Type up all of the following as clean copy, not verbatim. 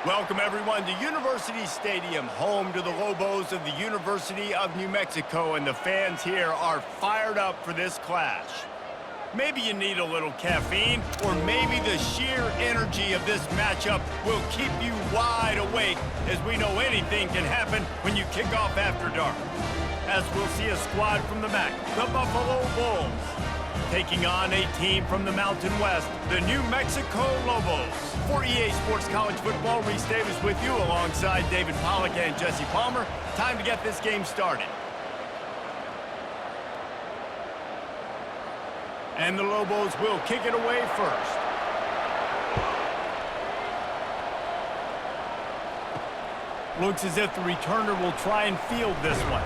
Welcome, everyone, to University Stadium, home to the Lobos of the University of New Mexico, and the fans here are fired up for this clash. Maybe you need a little caffeine, or maybe the sheer energy of this matchup will keep you wide awake, as we know anything can happen when you kick off after dark. As we'll see a squad from the MAC, the Buffalo Bulls, taking on a team from the Mountain West, the New Mexico Lobos. For EA Sports College Football, Reese Davis with you alongside David Pollack and Jesse Palmer. Time to get this game started. And the Lobos will kick it away first. Looks as if the returner will try and field this one.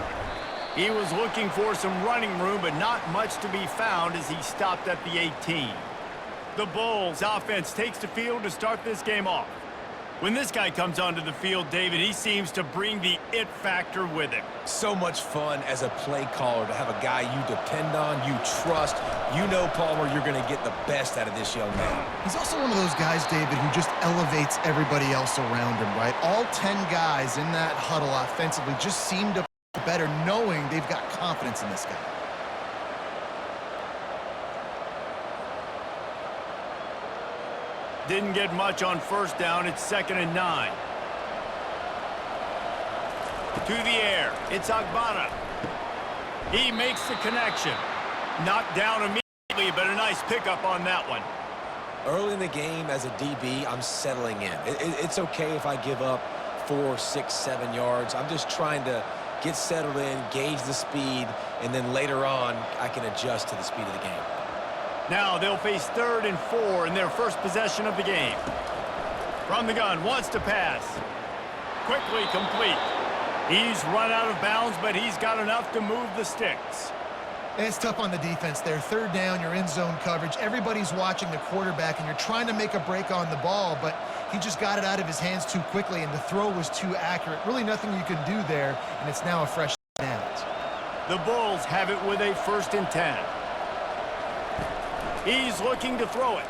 He was looking for some running room, but not much to be found as he stopped at the 18. The Bulls offense takes the field to start this game off. When this guy comes onto the field, David, he seems to bring the it factor with him. So much fun as a play caller to have a guy you depend on, you trust. You know, Palmer, you're going to get the best out of this young man. He's also one of those guys, David, who just elevates everybody else around him, right? All 10 guys in that huddle offensively just seem to better knowing they've got confidence in this guy. Didn't get much on first down. It's 2nd and 9. To the air. It's Agbana. He makes the connection. Knocked down immediately, but a nice pickup on that one. Early in the game as a DB, I'm settling in. It's okay if I give up 4, 6, 7 yards. I'm just trying to get settled in, gauge the speed, and then later on, I can adjust to the speed of the game. Now they'll face 3rd and 4 in their first possession of the game. From the gun, wants to pass. Quickly complete. He's run out of bounds, but he's got enough to move the sticks. It's tough on the defense there. 3rd down, you're in zone coverage. Everybody's watching the quarterback, and you're trying to make a break on the ball, but he just got it out of his hands too quickly, and the throw was too accurate. Really nothing you can do there, and it's now a fresh down. The Bulls have it with a 1st and 10. He's looking to throw it.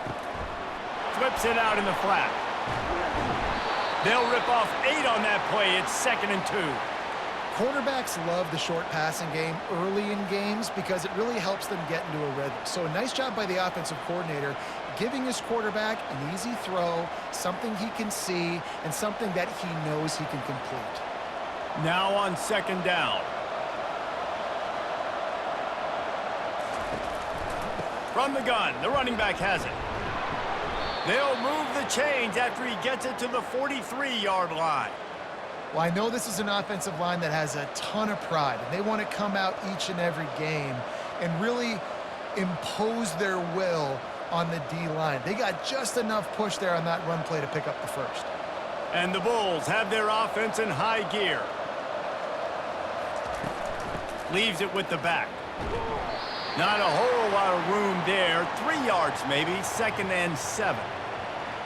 Flips it out in the flat. They'll rip off 8 on that play. It's 2nd and 2. Quarterbacks love the short passing game early in games because it really helps them get into a rhythm. So a nice job by the offensive coordinator giving his quarterback an easy throw, something he can see, and something that he knows he can complete. Now on 2nd down. From the gun, the running back has it. They'll move the chains after he gets it to the 43-yard line. Well, I know this is an offensive line that has a ton of pride, and they want to come out each and every game and really impose their will on the D-line. They got just enough push there on that run play to pick up the first. And the Bulls have their offense in high gear. Leaves it with the back. Not a whole lot of room there. 3 yards maybe, 2nd and 7.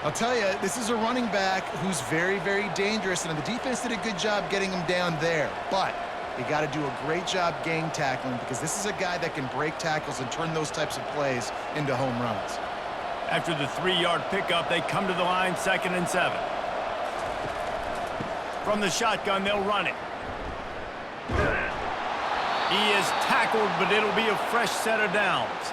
I'll tell you, this is a running back who's very, very dangerous, and the defense did a good job getting him down there. But you got to do a great job gang tackling because this is a guy that can break tackles and turn those types of plays into home runs. After the 3-yard pickup, they come to the line, 2nd and 7. From the shotgun, they'll run it. He is tackled, but it'll be a fresh set of downs.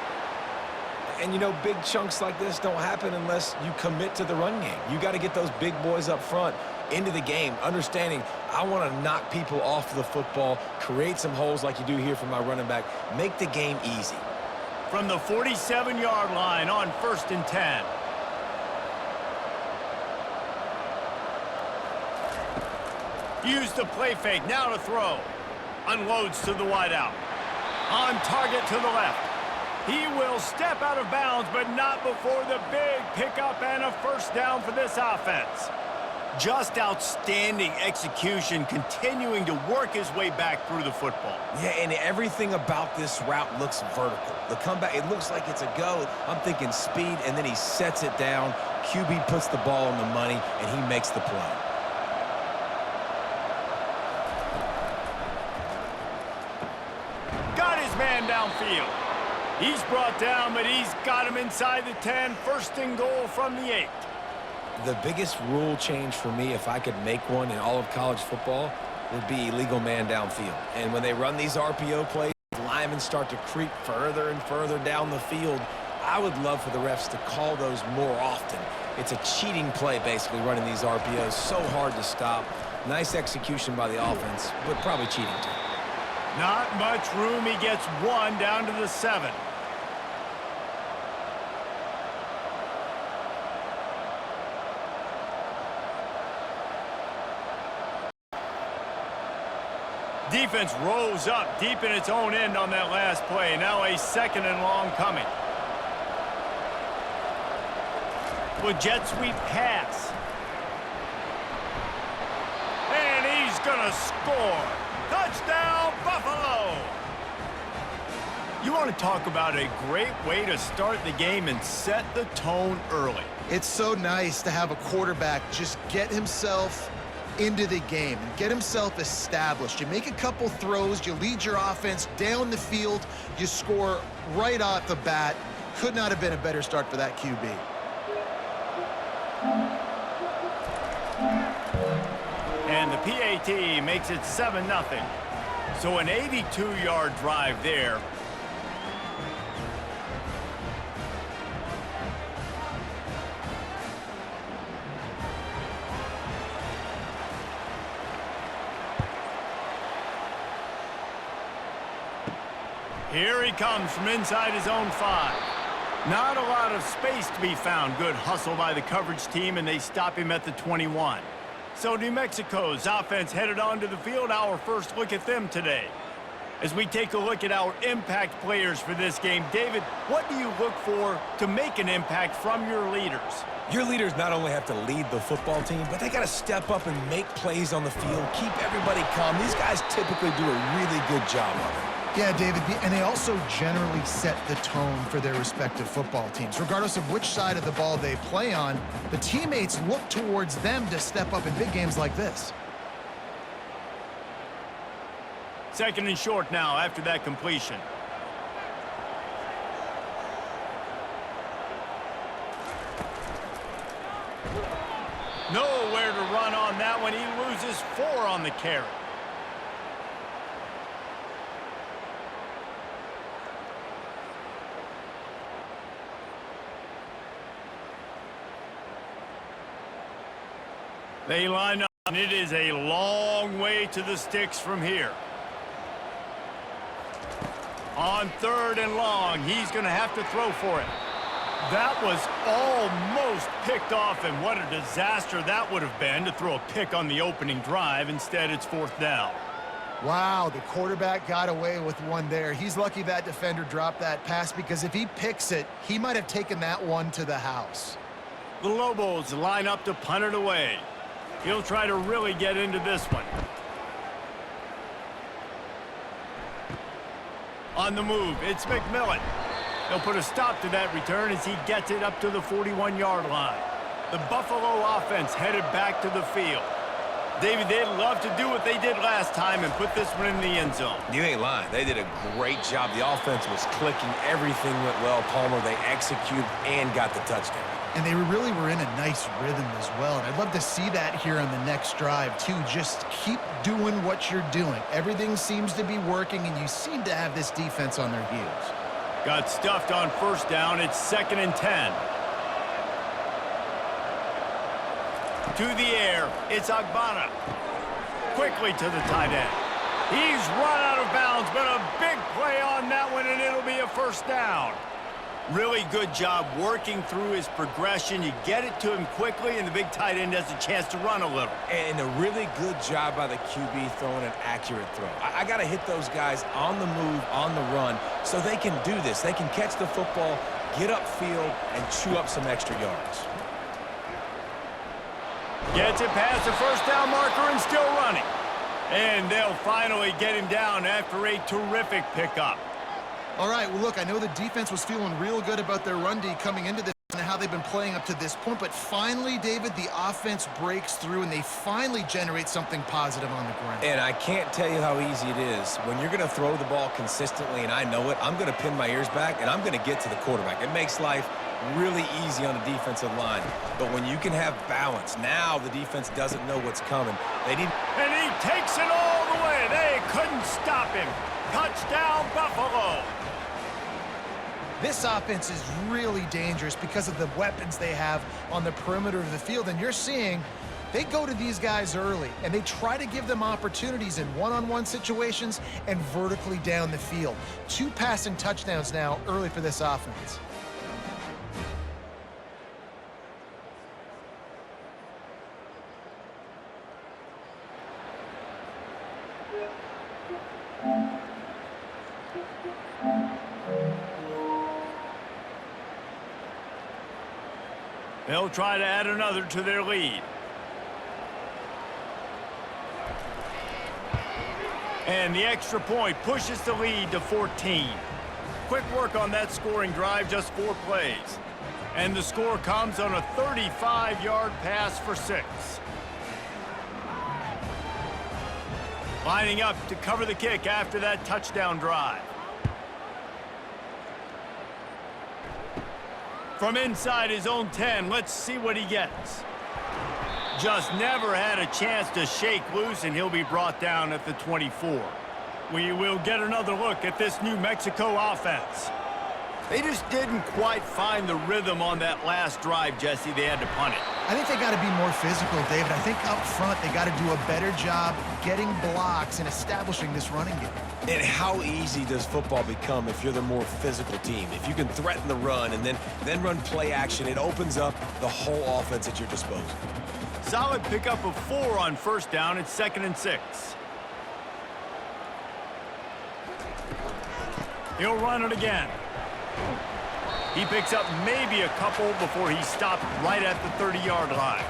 And, you know, big chunks like this don't happen unless you commit to the run game. You got to get those big boys up front into the game, understanding I want to knock people off the football, create some holes like you do here for my running back, make the game easy. From the 47-yard line on 1st and 10. Use the play fake, now to throw. Unloads to the wideout. On target to the left. He will step out of bounds, but not before the big pickup and a 1st down for this offense. Just outstanding execution, continuing to work his way back through the football. Yeah, and everything about this route looks vertical. The comeback, it looks like it's a go. I'm thinking speed, and then he sets it down. QB puts the ball on the money, and he makes the play. Got his man downfield. He's brought down, but he's got him inside the 10. 1st and goal from the 8. The biggest rule change for me, if I could make one in all of college football, would be illegal man downfield. And when they run these RPO plays, linemen start to creep further and further down the field. I would love for the refs to call those more often. It's a cheating play, basically, running these RPOs. So hard to stop. Nice execution by the offense, but probably cheating too. Not much room. He gets one down to the 7. Defense rolls up deep in its own end on that last play. Now a 2nd and long coming. With jet sweep pass. And he's going to score. Touchdown, Buffalo! You want to talk about a great way to start the game and set the tone early. It's so nice to have a quarterback just get himself into the game and get himself established. You make a couple throws, you lead your offense down the field, you score right off the bat. Could not have been a better start for that QB. And the PAT makes it 7-0. So an 82-yard drive there. Here he comes from inside his own 5. Not a lot of space to be found. Good hustle by the coverage team, and they stop him at the 21. So New Mexico's offense headed onto the field. Our first look at them today. As we take a look at our impact players for this game, David, what do you look for to make an impact from your leaders? Your leaders not only have to lead the football team, but they got to step up and make plays on the field, keep everybody calm. These guys typically do a really good job of it. Yeah, David, and they also generally set the tone for their respective football teams. Regardless of which side of the ball they play on, the teammates look towards them to step up in big games like this. 2nd and short now after that completion. Nowhere to run on that one. He loses 4 on the carry. They line up, and it is a long way to the sticks from here. On 3rd and long, he's going to have to throw for it. That was almost picked off, and what a disaster that would have been to throw a pick on the opening drive. Instead, it's 4th down. Wow, the quarterback got away with one there. He's lucky that defender dropped that pass, because if he picks it, he might have taken that one to the house. The Lobos line up to punt it away. He'll try to really get into this one. On the move, it's McMillan. He'll put a stop to that return as he gets it up to the 41-yard line. The Buffalo offense headed back to the field. David, they'd love to do what they did last time and put this one in the end zone. You ain't lying. They did a great job. The offense was clicking. Everything went well. Palmer, they executed and got the touchdown. And they really were in a nice rhythm as well. And I'd love to see that here on the next drive, too. Just keep doing what you're doing. Everything seems to be working, and you seem to have this defense on their heels. Got stuffed on 1st down. It's 2nd and 10. To the air, it's Agbana. Quickly to the tight end. He's run out of bounds, but a big play on that one, and it'll be a 1st down. Really good job working through his progression. You get it to him quickly, and the big tight end has a chance to run a little. And a really good job by the QB throwing an accurate throw. I got to hit those guys on the move, on the run, so they can do this. They can catch the football, get upfield, and chew up some extra yards. Gets it past the 1st down marker and still running. And they'll finally get him down after a terrific pickup. All right, well, look, I know the defense was feeling real good about their run D coming into this and how they've been playing up to this point, but finally, David, the offense breaks through and they finally generate something positive on the ground. And I can't tell you how easy it is. When you're going to throw the ball consistently, and I know it, I'm going to pin my ears back, and I'm going to get to the quarterback. It makes life really easy on the defensive line. But when you can have balance, now the defense doesn't know what's coming. They need... And he takes it all the way. They couldn't stop him. Touchdown, Buffalo. This offense is really dangerous because of the weapons they have on the perimeter of the field. And you're seeing they go to these guys early, and they try to give them opportunities in one-on-one situations and vertically down the field. 2 passing touchdowns now early for this offense. They'll try to add another to their lead. And the extra point pushes the lead to 14. Quick work on that scoring drive, just 4 plays. And the score comes on a 35-yard pass for 6. Lining up to cover the kick after that touchdown drive. From inside his own 10, let's see what he gets. Just never had a chance to shake loose, and he'll be brought down at the 24. We will get another look at this New Mexico offense. They just didn't quite find the rhythm on that last drive, Jesse. They had to punt it. I think they got to be more physical, David. I think up front they got to do a better job getting blocks and establishing this running game. And how easy does football become if you're the more physical team? If you can threaten the run and then run play action, it opens up the whole offense at your disposal. Solid pickup of 4 on first down. It's 2nd and 6. He'll run it again. He picks up maybe a couple before he's stopped right at the 30-yard line.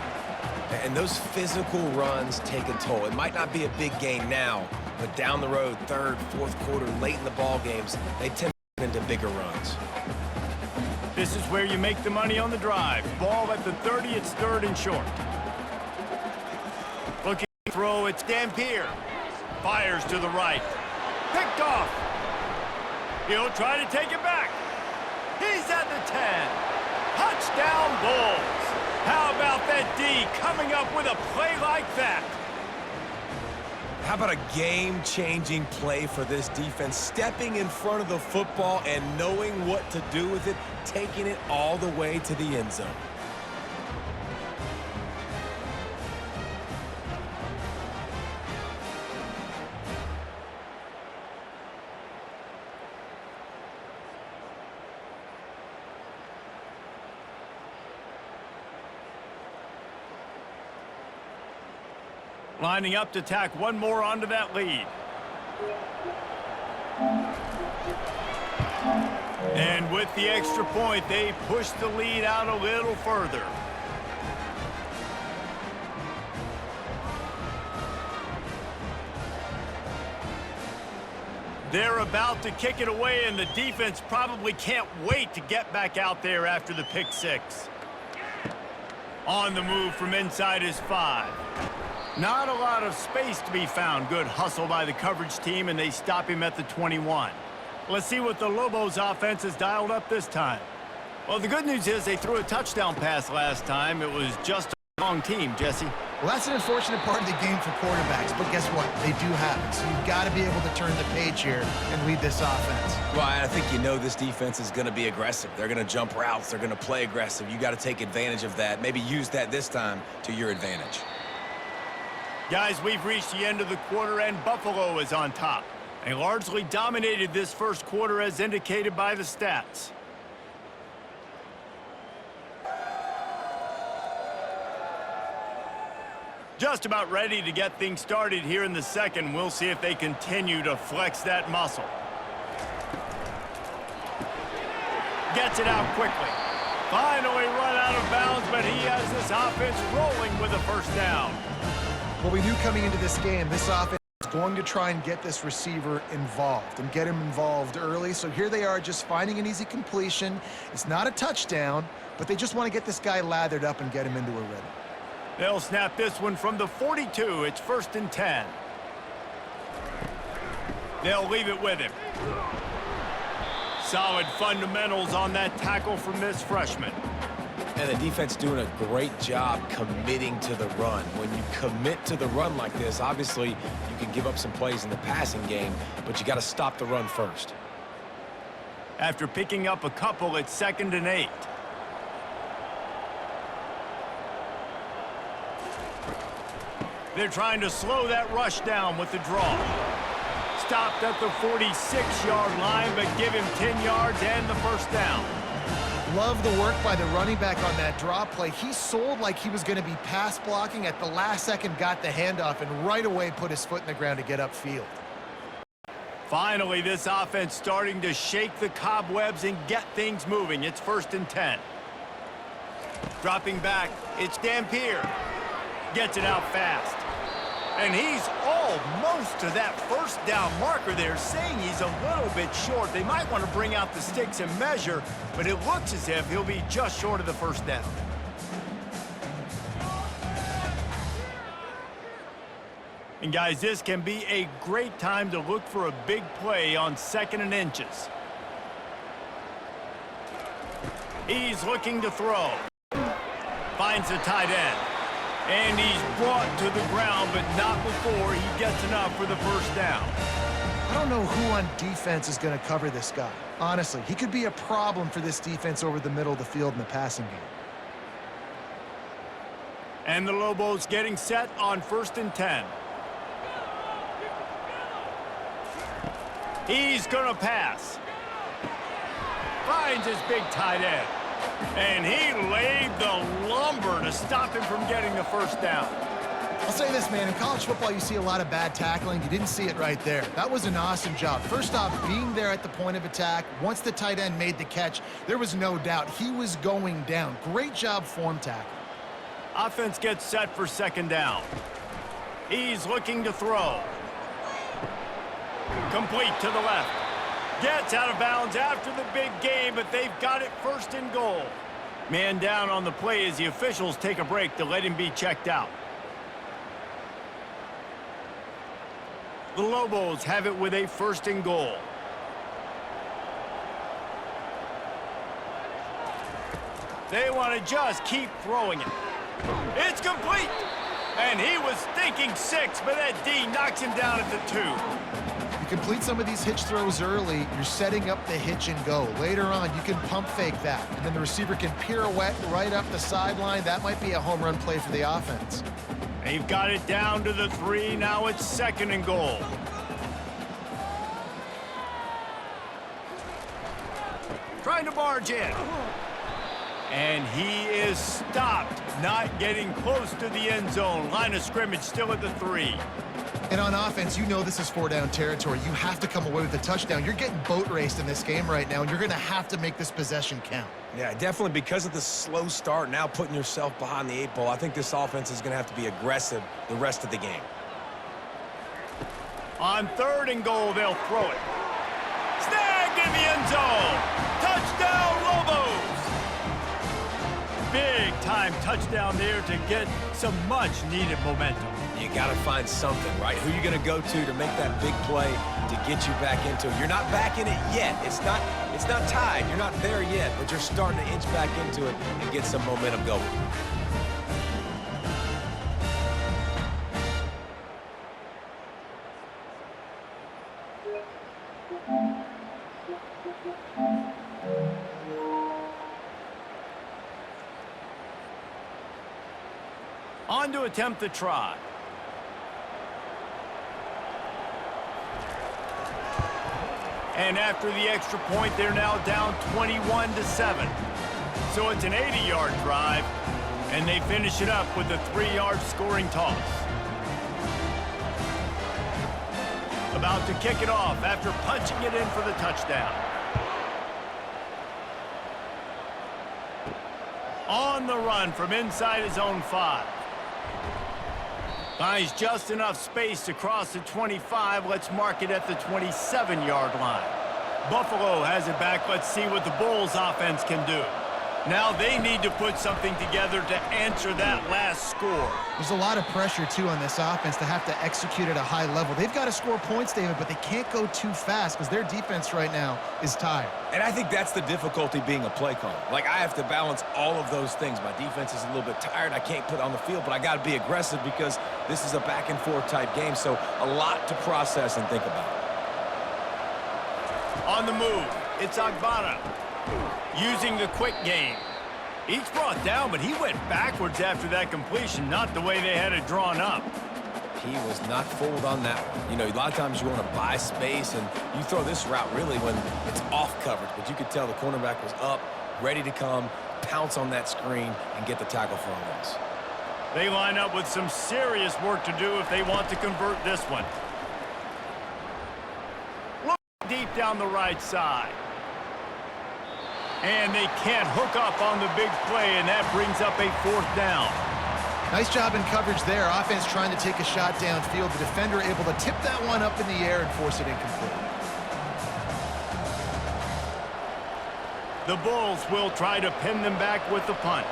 And those physical runs take a toll. It might not be a big gain now, but down the road, 3rd, 4th quarter, late in the ball games, they tend to get into bigger runs. This is where you make the money on the drive. Ball at the 30, it's 3rd and short. Looking to throw, it's Dampier. Fires to the right. Picked off. He'll try to take it back. He's at the 10. Touchdown, Bulls. How about that D coming up with a play like that? How about a game-changing play for this defense? Stepping in front of the football and knowing what to do with it, taking it all the way to the end zone. Lining up to tack one more onto that lead. And with the extra point, they push the lead out a little further. They're about to kick it away, and the defense probably can't wait to get back out there after the pick 6. On the move from inside his 5. Not a lot of space to be found. Good hustle by the coverage team, and they stop him at the 21. Let's see what the Lobos offense has dialed up this time. Well, the good news is they threw a touchdown pass last time. It was just a long team, Jesse. Well, that's an unfortunate part of the game for quarterbacks, but guess what? They do happen. So you've got to be able to turn the page here and lead this offense. Well, I think you know this defense is going to be aggressive. They're going to jump routes. They're going to play aggressive. You got to take advantage of that. Maybe use that this time to your advantage. Guys, we've reached the end of the quarter, and Buffalo is on top. They largely dominated this first quarter as indicated by the stats. Just about ready to get things started here in the second. We'll see if they continue to flex that muscle. Gets it out quickly. Finally run out of bounds, but he has this offense rolling with a first down. Well, we knew coming into this game, this offense is going to try and get this receiver involved and get him involved early. So here they are just finding an easy completion. It's not a touchdown, but they just want to get this guy lathered up and get him into a rhythm. They'll snap this one from the 42. It's 1st and 10. They'll leave it with him. Solid fundamentals on that tackle from this freshman. And the defense doing a great job committing to the run. When you commit to the run like this, obviously you can give up some plays in the passing game, but you got to stop the run first. After picking up a couple, it's 2nd and 8. They're trying to slow that rush down with the draw. Stopped at the 46-yard line, but give him 10 yards and the first down. Love the work by the running back on that draw play. He sold like he was going to be pass blocking. At the last second, got the handoff, and right away put his foot in the ground to get upfield. Finally, this offense starting to shake the cobwebs and get things moving. It's 1st and 10. Dropping back, it's Dampier. Gets it out fast. And he's almost to that first down marker there, saying he's a little bit short. They might want to bring out the sticks and measure, but it looks as if he'll be just short of the first down. And guys, this can be a great time to look for a big play on 2nd and inches. He's looking to throw. Finds the tight end. And he's brought to the ground, but not before he gets enough for the first down. I don't know who on defense is going to cover this guy. Honestly, he could be a problem for this defense over the middle of the field in the passing game. And the Lobos getting set on 1st and 10. He's going to pass. Finds his big tight end. And he laid the lumber to stop him from getting the first down. I'll say this, man. In college football, you see a lot of bad tackling. You didn't see it right there. That was an awesome job. First off, being there at the point of attack. Once the tight end made the catch, there was no doubt he was going down. Great job form tackle. Offense gets set for 2nd down. He's looking to throw. Complete to the left. Gets out of bounds after the big game, but they've got it 1st and goal. Man down on the play as the officials take a break to let him be checked out. The Lobos have it with a 1st and goal. They want to just keep throwing it. It's complete! And he was thinking 6, but that D knocks him down at the 2. Complete some of these hitch throws early, you're setting up the hitch and go. Later on, you can pump fake that, and then the receiver can pirouette right up the sideline. That might be a home run play for the offense. They've got it down to the 3. Now it's 2nd and goal. Trying to barge in. And he is stopped, not getting close to the end zone. Line of scrimmage still at the 3. And on offense, you know this is 4-down territory. You have to come away with a touchdown. You're getting boat raced in this game right now, and you're going to have to make this possession count. Yeah, definitely because of the slow start, now putting yourself behind the 8 ball, I think this offense is going to have to be aggressive the rest of the game. On 3rd and goal, they'll throw it. Snagged in the end zone. Touchdown, Lobos! Big-time touchdown there to get some much-needed momentum. You got to find something, right? Who are you going to go to make that big play to get you back into it? You're not back in it yet. It's not tied. You're not there yet, but you're starting to inch back into it and get some momentum going. On to attempt the try. And after the extra point, they're now down 21-7. So it's an 80-yard drive, and they finish it up with a 3-yard scoring toss. About to kick it off after punching it in for the touchdown. On the run from inside his own 5. Finds just enough space to cross the 25. Let's mark it at the 27-yard line. Buffalo has it back. Let's see what the Bulls offense can do. Now they need to put something together to answer that last score. There's a lot of pressure, too, on this offense to have to execute at a high level. They've got to score points, David, but they can't go too fast because their defense right now is tired. And I think that's the difficulty being a play caller. Like, I have to balance all of those things. My defense is a little bit tired. I can't put on the field, but I got to be aggressive because this is a back-and-forth type game, so a lot to process and think about. On the move, it's Agbana. Using the quick game. He's brought down, but he went backwards after that completion, not the way they had it drawn up. He was not fooled on that one. You know, a lot of times you want to buy space, and you throw this route really when it's off coverage, but you could tell the cornerback was up, ready to come, pounce on that screen, and get the tackle for a loss. They line up with some serious work to do if they want to convert this one. Look deep down the right side. And they can't hook up on the big play, and that brings up a 4th down. Nice job in coverage there. Offense trying to take a shot downfield. The defender able to tip that one up in the air and force it incomplete. The Bulls will try to pin them back with the punt.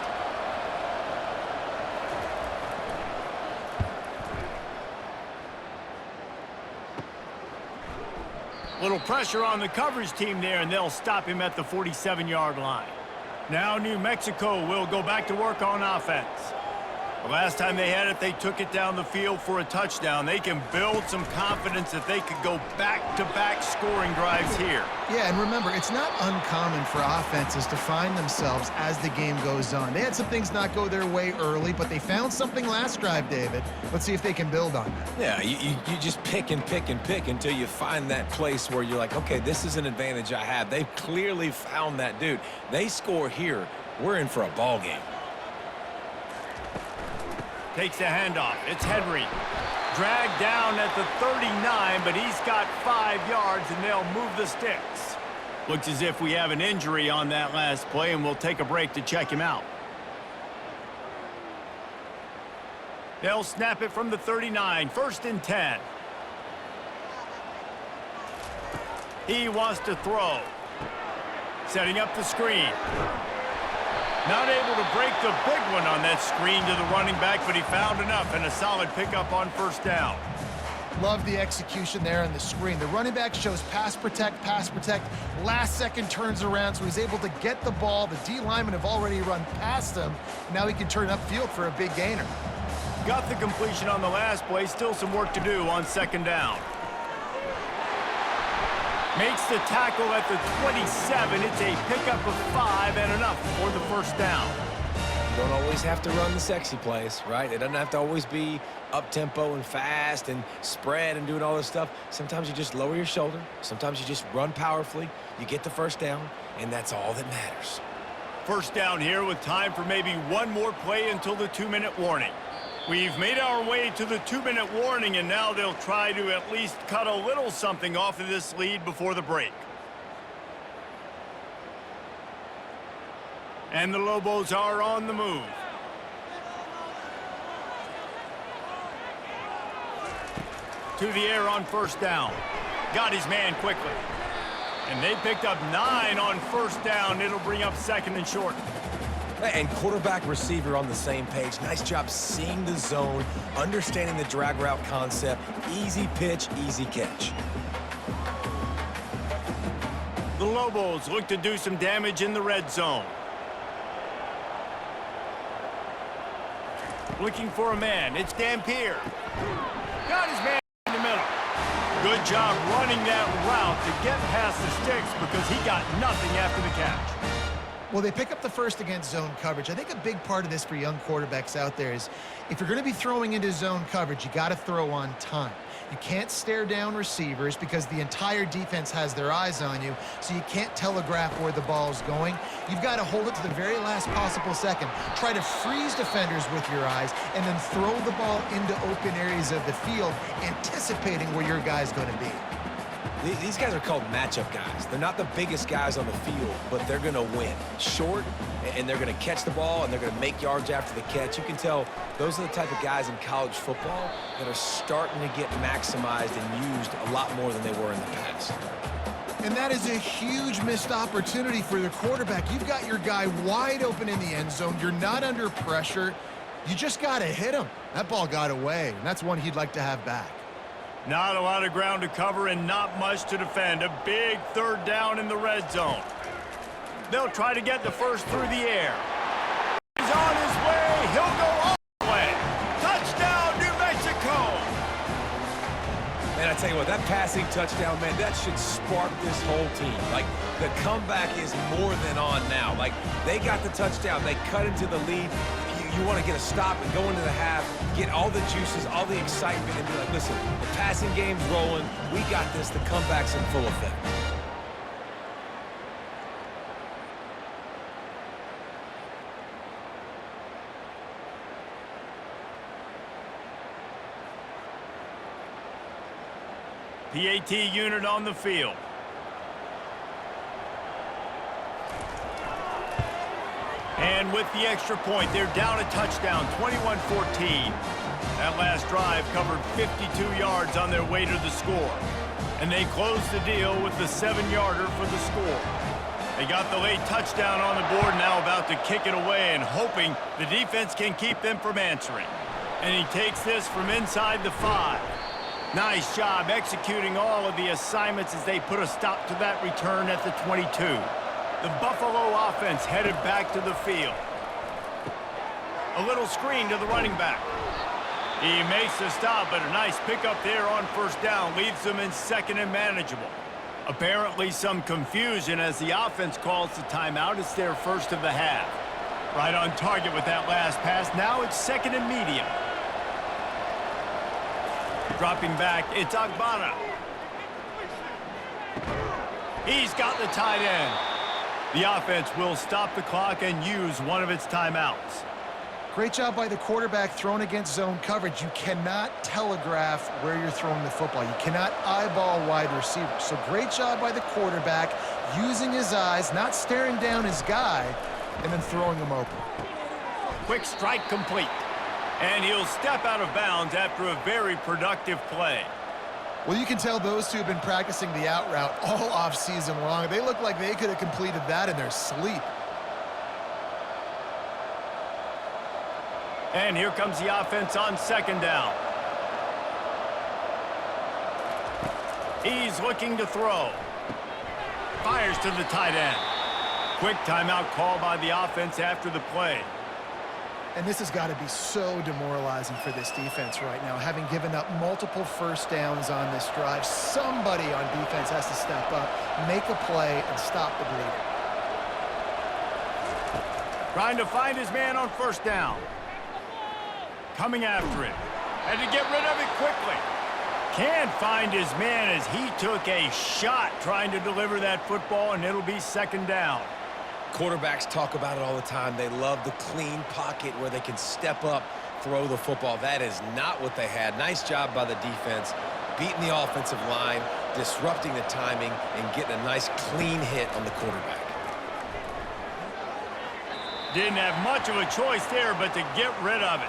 Little pressure on the coverage team there, and they'll stop him at the 47-yard line. Now New Mexico will go back to work on offense. The last time they had it, they took it down the field for a touchdown. They can build some confidence that they could go back-to-back scoring drives here. Yeah, and remember, it's not uncommon for offenses to find themselves as the game goes on. They had some things not go their way early, but they found something last drive, David. Let's see if they can build on that. Yeah, you just pick and pick and pick until you find that place where you're like, okay, this is an advantage I have. They've clearly found that dude. They score here, we're in for a ball game. Takes the handoff. It's Henry. Dragged down at the 39, but he's got 5 yards, and they'll move the sticks. Looks as if we have an injury on that last play, and we'll take a break to check him out. They'll snap it from the 39. 1st and 10. He wants to throw. Setting up the screen. Not able to break the big one on that screen to the running back, but he found enough and a solid pickup on 1st down. Love the execution there on the screen. The running back shows pass protect. Last second turns around, so he's able to get the ball. The D linemen have already run past him. Now he can turn upfield for a big gainer. Got the completion on the last play. Still some work to do on 2nd down. Makes the tackle at the 27. It's a pickup of 5 and enough for the 1st down. You don't always have to run the sexy plays, right? It doesn't have to always be up-tempo and fast and spread and doing all this stuff. Sometimes you just lower your shoulder. Sometimes you just run powerfully. You get the 1st down, and that's all that matters. 1st down here with time for maybe one more play until the 2-minute warning. We've made our way to the 2-minute warning, and now they'll try to at least cut a little something off of this lead before the break. And the Lobos are on the move. To the air on 1st down. Got his man quickly. And they picked up 9 on 1st down. It'll bring up 2nd and short. And quarterback receiver on the same page. Nice job seeing the zone, understanding the drag route concept. Easy pitch, easy catch. The Lobos look to do some damage in the red zone. Looking for a man. It's Dampier. Got his man in the middle. Good job running that route to get past the sticks because he got nothing after the catch. Well, they pick up the 1st against zone coverage. I think a big part of this for young quarterbacks out there is if you're going to be throwing into zone coverage, you got to throw on time. You can't stare down receivers because the entire defense has their eyes on you, so you can't telegraph where the ball is going. You've got to hold it to the very last possible second. Try to freeze defenders with your eyes and then throw the ball into open areas of the field, anticipating where your guy's going to be. These guys are called matchup guys. They're not the biggest guys on the field, but they're going to win. Short, and they're going to catch the ball, and they're going to make yards after the catch. You can tell those are the type of guys in college football that are starting to get maximized and used a lot more than they were in the past. And that is a huge missed opportunity for the quarterback. You've got your guy wide open in the end zone. You're not under pressure. You just got to hit him. That ball got away, and that's one he'd like to have back. Not a lot of ground to cover and not much to defend. A big third down in the red zone. They'll try to get the first through the air. He's on his way. He'll go all the way. Touchdown, New Mexico. Man, I tell you what, that passing touchdown, man, that should spark this whole team. Like, the comeback is more than on now. Like, they got the touchdown. They cut into the lead. You want to get a stop and go into the half, get all the juices, all the excitement, and be like, listen, the passing game's rolling. We got this. The comeback's in full effect. PAT unit on the field. And with the extra point, they're down a touchdown, 21-14. That last drive covered 52 yards on their way to the score. And they closed the deal with the 7-yarder for the score. They got the late touchdown on the board, now about to kick it away and hoping the defense can keep them from answering. And he takes this from inside the 5. Nice job executing all of the assignments as they put a stop to that return at the 22. The Buffalo offense headed back to the field. A little screen to the running back. He makes the stop, but a nice pickup there on first down leaves them in second and manageable. Apparently some confusion as the offense calls the timeout. It's their first of the half. Right on target with that last pass. Now it's second and medium. Dropping back, it's Agbana. He's got the tight end. The offense will stop the clock and use one of its timeouts. Great job by the quarterback thrown against zone coverage. You cannot telegraph where you're throwing the football. You cannot eyeball wide receivers. So great job by the quarterback using his eyes, not staring down his guy, and then throwing him open. Quick strike complete. And he'll step out of bounds after a very productive play. Well, you can tell those two have been practicing the out route all off season long. They look like they could have completed that in their sleep. And here comes the offense on second down. He's looking to throw. Fires to the tight end. Quick timeout call by the offense after the play. And this has got to be so demoralizing for this defense right now. Having given up multiple first downs on this drive, somebody on defense has to step up, make a play, and stop the bleeding. Trying to find his man on first down. Coming after it. Had to get rid of it quickly. Can't find his man as he took a shot trying to deliver that football, and it'll be second down. Quarterbacks talk about it all the time. They love the clean pocket where they can step up, throw the football. That is not what they had. Nice job by the defense, beating the offensive line, disrupting the timing, and getting a nice clean hit on the quarterback. Didn't have much of a choice there but to get rid of it.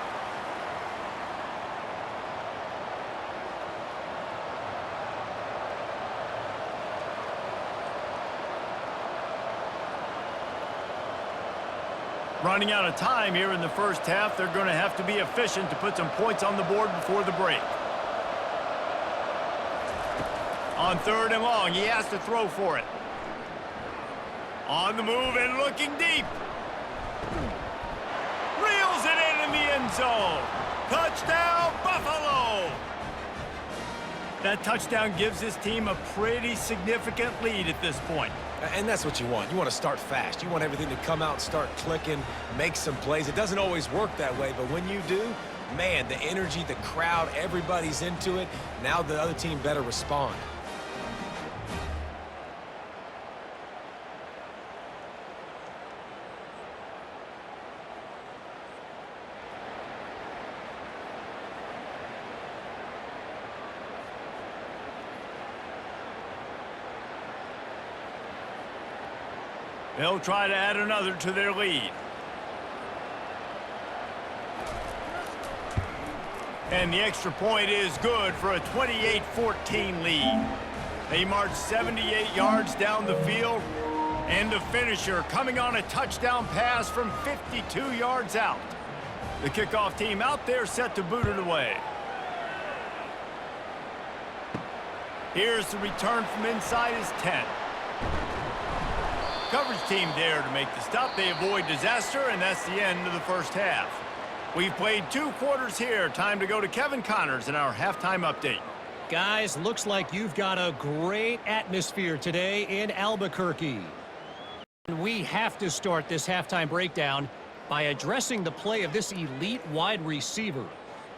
Running out of time here in the first half. They're going to have to be efficient to put some points on the board before the break. On third and long, he has to throw for it. On the move and looking deep. Reels it in the end zone. Touchdown, Buffalo! That touchdown gives his team a pretty significant lead at this point. And that's what you want. You want to start fast. You want everything to come out and start clicking, make some plays. It doesn't always work that way, but when you do, man, the energy, the crowd, everybody's into it. Now the other team better respond. They'll try to add another to their lead. And the extra point is good for a 28-14 lead. They march 78 yards down the field, and the finisher coming on a touchdown pass from 52 yards out. The kickoff team out there set to boot it away. Here's the return from inside his 10. Coverage team there to make the stop. They avoid disaster, and that's the end of the first half. We've played 2 quarters here. Time to go to Kevin Connors in our halftime update. Guys, looks like you've got a great atmosphere today in Albuquerque. We have to start this halftime breakdown by addressing the play of this elite wide receiver.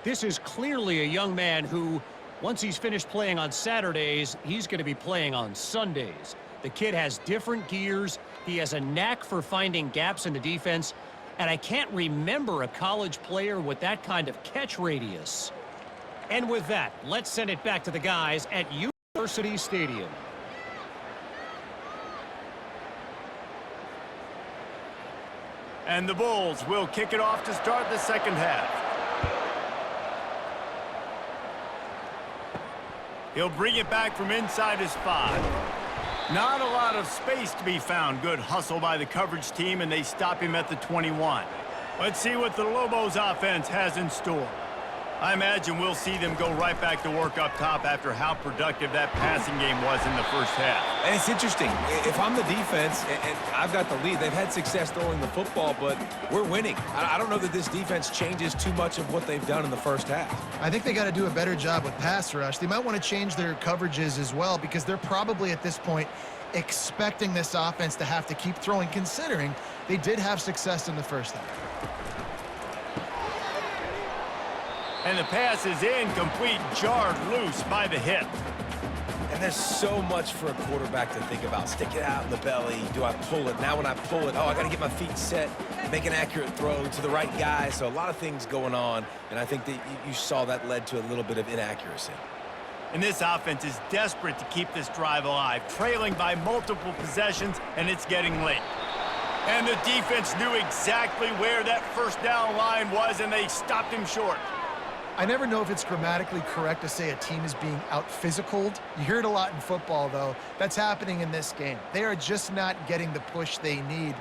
This is clearly a young man who, once he's finished playing on Saturdays, he's going to be playing on Sundays. The kid has different gears. He has a knack for finding gaps in the defense. And I can't remember a college player with that kind of catch radius. And with that, let's send it back to the guys at University Stadium. And the Bulls will kick it off to start the second half. He'll bring it back from inside his 5. Not a lot of space to be found. Good hustle by the coverage team, and they stop him at the 21. Let's see what the Lobos offense has in store. I imagine we'll see them go right back to work up top after how productive that passing game was in the first half. And it's interesting. If I'm the defense and I've got the lead, they've had success throwing the football, but we're winning. I don't know that this defense changes too much of what they've done in the first half. I think they got to do a better job with pass rush. They might want to change their coverages as well, because they're probably at this point expecting this offense to have to keep throwing, considering they did have success in the first half. And the pass is incomplete, jarred loose by the hip. And there's so much for a quarterback to think about. Stick it out in the belly. Do I pull it? Now when I pull it, I got to get my feet set, make an accurate throw to the right guy. So a lot of things going on, and I think that you saw that led to a little bit of inaccuracy. And this offense is desperate to keep this drive alive, trailing by multiple possessions, and it's getting late. And the defense knew exactly where that first down line was, and they stopped him short. I never know if it's grammatically correct to say a team is being out-physicaled. You hear it a lot in football, though. That's happening in this game. They are just not getting the push they need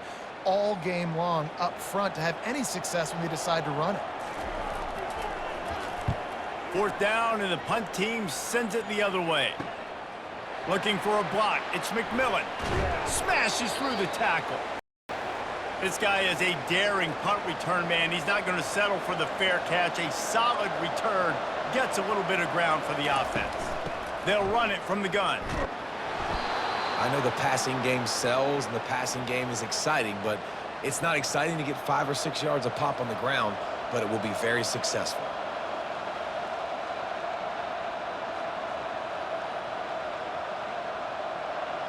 all game long up front to have any success when they decide to run it. 4th down, and the punt team sends it the other way. Looking for a block. It's McMillan. Smashes through the tackle. This guy is a daring punt return man. He's not going to settle for the fair catch. A solid return gets a little bit of ground for the offense. They'll run it from the gun. I know the passing game sells and the passing game is exciting, but it's not exciting to get 5 or 6 yards a pop on the ground, but it will be very successful.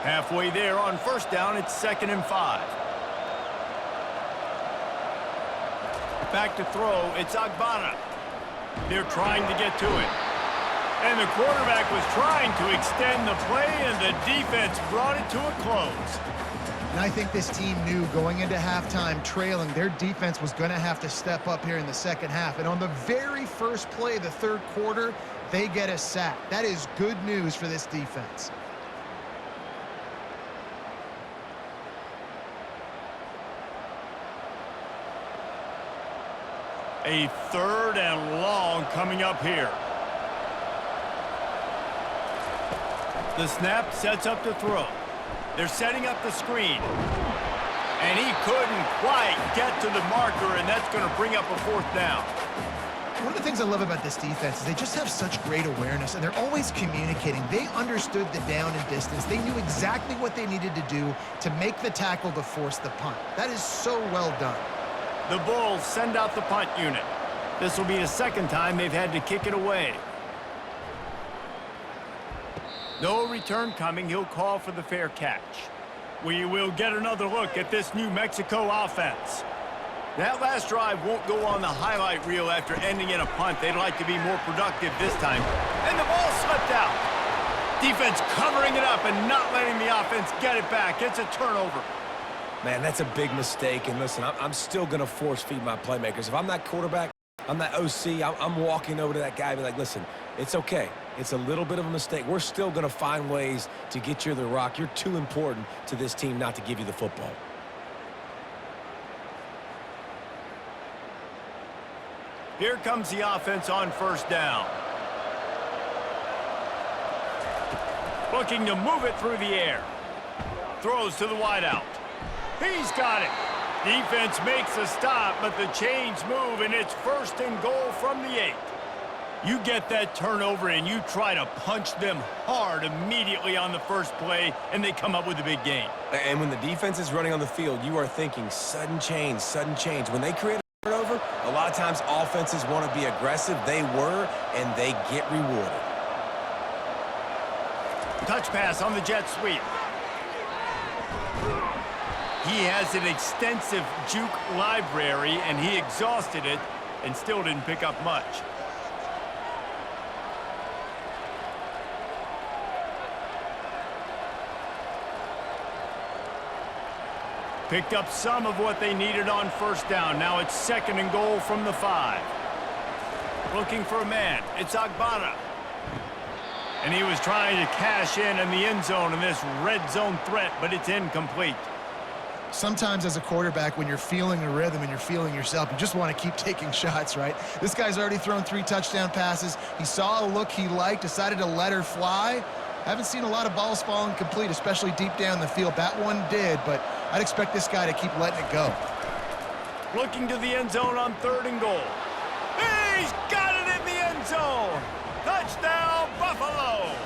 Halfway there on 1st down, it's 2nd and 5. Back to throw, it's Agbana. They're trying to get to it. And the quarterback was trying to extend the play, and the defense brought it to a close. And I think this team knew going into halftime trailing, their defense was going to have to step up here in the second half. And on the very first play of the 3rd quarter, they get a sack. That is good news for this defense. A 3rd and long coming up here. The snap sets up the throw. They're setting up the screen. And he couldn't quite get to the marker, and that's going to bring up a 4th down. One of the things I love about this defense is they just have such great awareness, and they're always communicating. They understood the down and distance. They knew exactly what they needed to do to make the tackle to force the punt. That is so well done. The Bulls send out the punt unit. This will be the 2nd time they've had to kick it away. No return coming. He'll call for the fair catch. We will get another look at this New Mexico offense. That last drive won't go on the highlight reel after ending in a punt. They'd like to be more productive this time. And the ball slipped out. Defense covering it up and not letting the offense get it back. It's a turnover. Man, that's a big mistake. And listen, I'm still going to force feed my playmakers. If I'm that quarterback, I'm that OC. I'm walking over to that guy and be like, listen, it's okay. It's a little bit of a mistake. We're still going to find ways to get you the rock. You're too important to this team not to give you the football. Here comes the offense on first down. Looking to move it through the air. Throws to the wideout. He's got it. Defense makes a stop, but the chains move, and it's 1st and goal from the 8. You get that turnover, and you try to punch them hard immediately on the first play, and they come up with a big gain. And when the defense is running on the field, you are thinking sudden change, sudden change. When they create a turnover, a lot of times offenses want to be aggressive. They were, and they get rewarded. Touch pass on the jet sweep. He has an extensive juke library, and he exhausted it and still didn't pick up much. Picked up some of what they needed on first down. Now it's 2nd and goal from the 5. Looking for a man. It's Agbana. And he was trying to cash in the end zone in this red zone threat, but it's incomplete. Sometimes as a quarterback, when you're feeling a rhythm and you're feeling yourself, you just want to keep taking shots, right? This guy's already thrown 3 touchdown passes. He saw a look he liked, decided to let her fly. Haven't seen a lot of balls falling complete, especially deep down the field. That one did, but I'd expect this guy to keep letting it go. Looking to the end zone on 3rd and goal. He's got it in the end zone! Touchdown, Buffalo!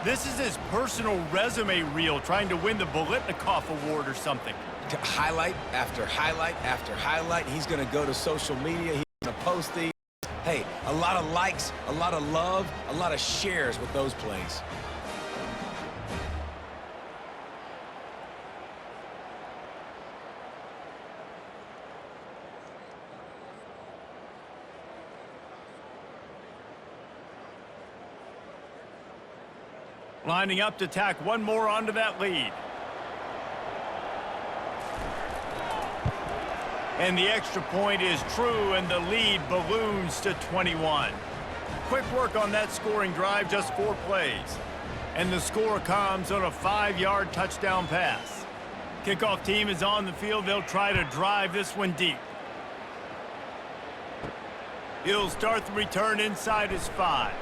This is his personal resume reel, trying to win the Bolitnikoff Award or something. Highlight after highlight after highlight. He's going to go to social media. He's going to post these. Hey, a lot of likes, a lot of love, a lot of shares with those plays. Lining up to tack one more onto that lead. And the extra point is true, and the lead balloons to 21. Quick work on that scoring drive, just 4 plays. And the score comes on a 5-yard touchdown pass. Kickoff team is on the field. They'll try to drive this one deep. He'll start the return inside his 5.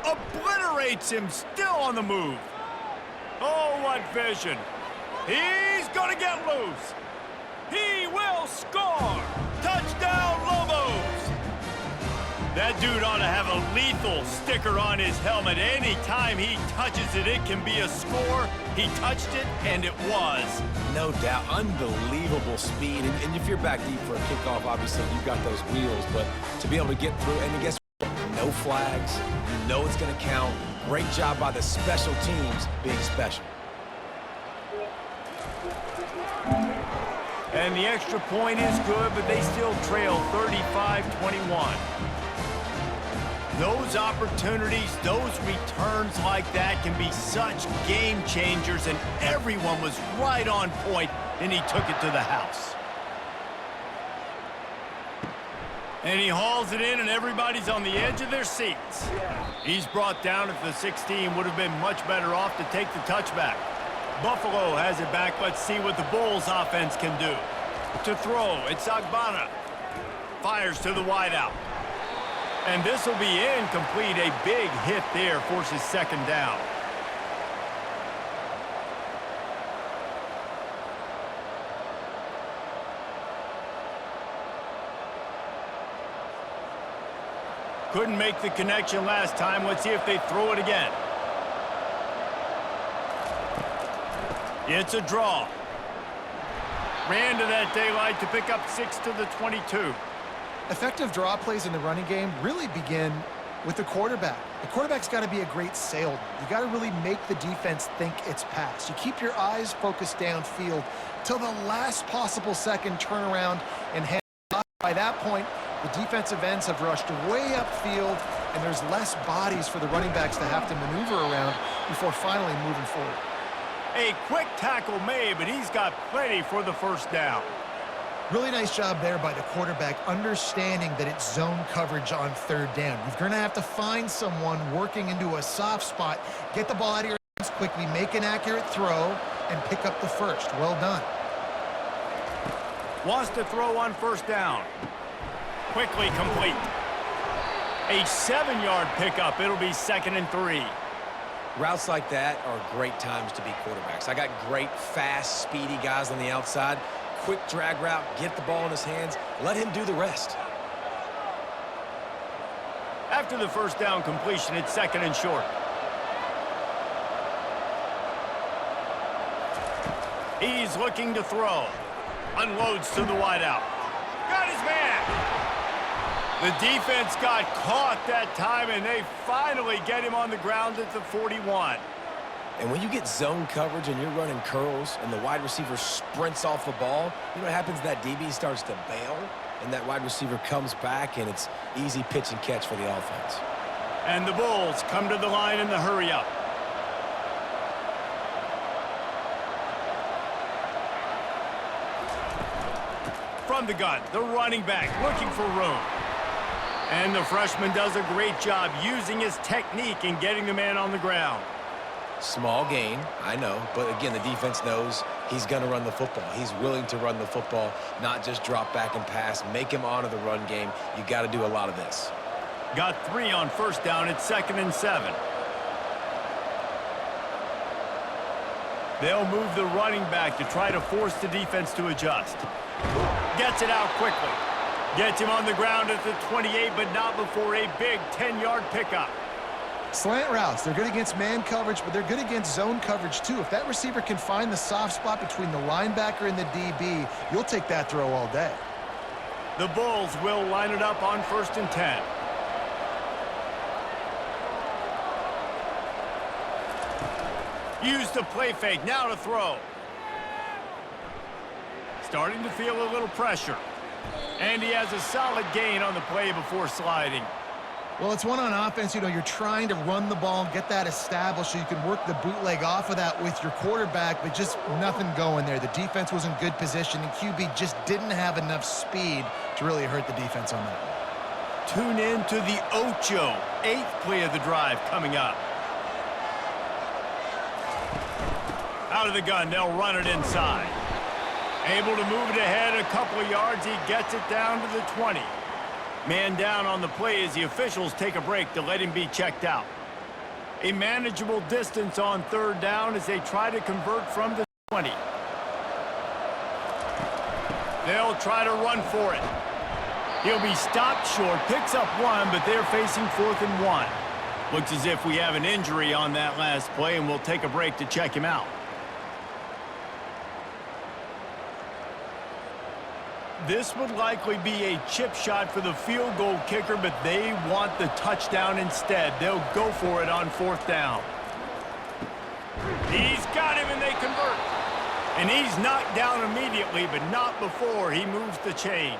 Obliterates him, still on the move. Oh, what vision. He's gonna get loose. He will score. Touchdown, Lobos. That dude ought to have a lethal sticker on his helmet. Anytime he touches it, it can be a score. He touched it, and it was. No doubt. Unbelievable speed. And if you're back deep for a kickoff, obviously you've got those wheels. But to be able to get through, and guess what? No flags. You know it's going to count. Great job by the special teams being special. And the extra point is good, but they still trail 35-21. Those opportunities, those returns like that can be such game changers, and everyone was right on point, and he took it to the house. And he hauls it in, and everybody's on the edge of their seats. He's brought down at the 16, would have been much better off to take the touchback. Buffalo has it back. Let's see what the Bulls offense can do. To throw, it's Agbana. Fires to the wideout. And this will be incomplete. A big hit there forces 2nd down. Couldn't make the connection last time. Let's see if they throw it again. It's a draw. Ran to that daylight to pick up 6 to the 22. Effective draw plays in the running game really begin with the quarterback. The quarterback's got to be a great salesman. You got to really make the defense think it's pass. You keep your eyes focused downfield till the last possible second, turn around and hand off. By that point, the defensive ends have rushed way upfield, and there's less bodies for the running backs to have to maneuver around before finally moving forward. A quick tackle made, but he's got plenty for the 1st down. Really nice job there by the quarterback, understanding that it's zone coverage on third down. You're going to have to find someone working into a soft spot, get the ball out of your hands quickly, make an accurate throw, and pick up the first. Well done. Wants to throw on first down. Quickly complete. A 7-yard pickup. It'll be 2nd and 3. Routes like that are great times to be quarterbacks. I got great, fast, speedy guys on the outside. Quick drag route, get the ball in his hands, let him do the rest. After the first down completion, it's 2nd and short. He's looking to throw. Unloads to the wideout. Got his man. The defense got caught that time, and they finally get him on the ground at the 41. And when you get zone coverage and you're running curls and the wide receiver sprints off the ball, you know what happens? That DB starts to bail, and that wide receiver comes back, and it's easy pitch and catch for the offense. And the Bulls come to the line in the hurry-up. From the gun, the running back looking for room. And the freshman does a great job using his technique and getting the man on the ground. Small gain, I know, but again, the defense knows he's going to run the football. He's willing to run the football, not just drop back and pass, make him honor the run game. You got to do a lot of this. Got 3 on first down. It's 2nd and 7. They'll move the running back to try to force the defense to adjust. Gets it out quickly. Gets him on the ground at the 28, but not before a big 10-yard pickup. Slant routes, they're good against man coverage, but they're good against zone coverage too. If that receiver can find the soft spot between the linebacker and the DB, you'll take that throw all day. The Bulls will line it up on 1st and 10. Use the play fake, now to throw. Starting to feel a little pressure. And he has a solid gain on the play before sliding. Well, it's one on offense. You know, you're trying to run the ball and get that established so you can work the bootleg off of that with your quarterback, but just nothing going there. The defense was in good position, and QB just didn't have enough speed to really hurt the defense on that one. Tune in to the Ocho, 8th play of the drive coming up. Out of the gun, they'll run it inside. Able to move it ahead a couple of yards. He gets it down to the 20. Man down on the play as the officials take a break to let him be checked out. A manageable distance on 3rd down as they try to convert from the 20. They'll try to run for it. He'll be stopped short, picks up 1, but they're facing 4th and 1. Looks as if we have an injury on that last play, and we'll take a break to check him out. This would likely be a chip shot for the field goal kicker, but they want the touchdown instead. They'll go for it on 4th down. He's got him, and they convert. And he's knocked down immediately, but not before he moves the chains.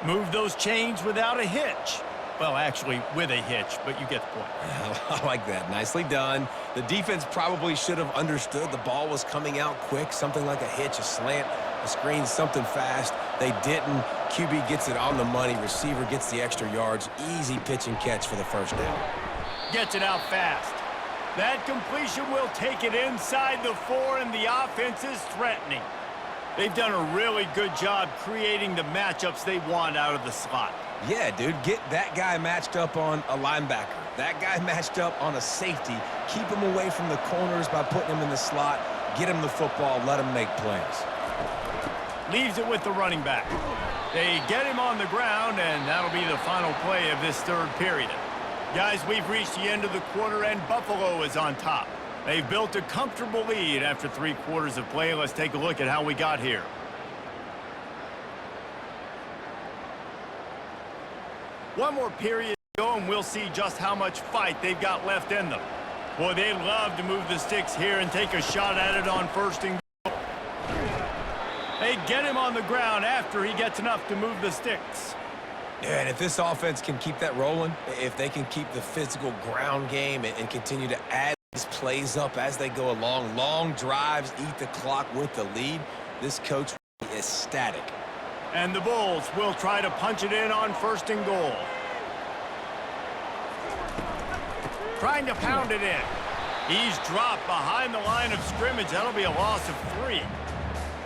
Move those chains without a hitch. Well, actually, with a hitch, but you get the point. I like that. Nicely done. The defense probably should have understood the ball was coming out quick, something like a hitch, a slant, a screen, something fast. They didn't. QB gets it on the money. Receiver gets the extra yards. Easy pitch and catch for the first down. Gets it out fast. That completion will take it inside the 4, and the offense is threatening. They've done a really good job creating the matchups they want out of the slot. Yeah, dude, get that guy matched up on a linebacker. That guy matched up on a safety. Keep him away from the corners by putting him in the slot. Get him the football. Let him make plays. Leaves it with the running back. They get him on the ground, and that'll be the final play of this 3rd period. Guys, we've reached the end of the quarter, and Buffalo is on top. They've built a comfortable lead after 3 quarters of play. Let's take a look at how we got here. One more period to go, and we'll see just how much fight they've got left in them. Boy, they love to move the sticks here and take a shot at it on 1st and goal. They get him on the ground after he gets enough to move the sticks. Yeah, and if this offense can keep that rolling, if they can keep the physical ground game and continue to add these plays up as they go along, long drives, eat the clock with the lead, this coach will be ecstatic. And the Bulls will try to punch it in on 1st and goal. Trying to pound it in. He's dropped behind the line of scrimmage. That'll be a loss of 3.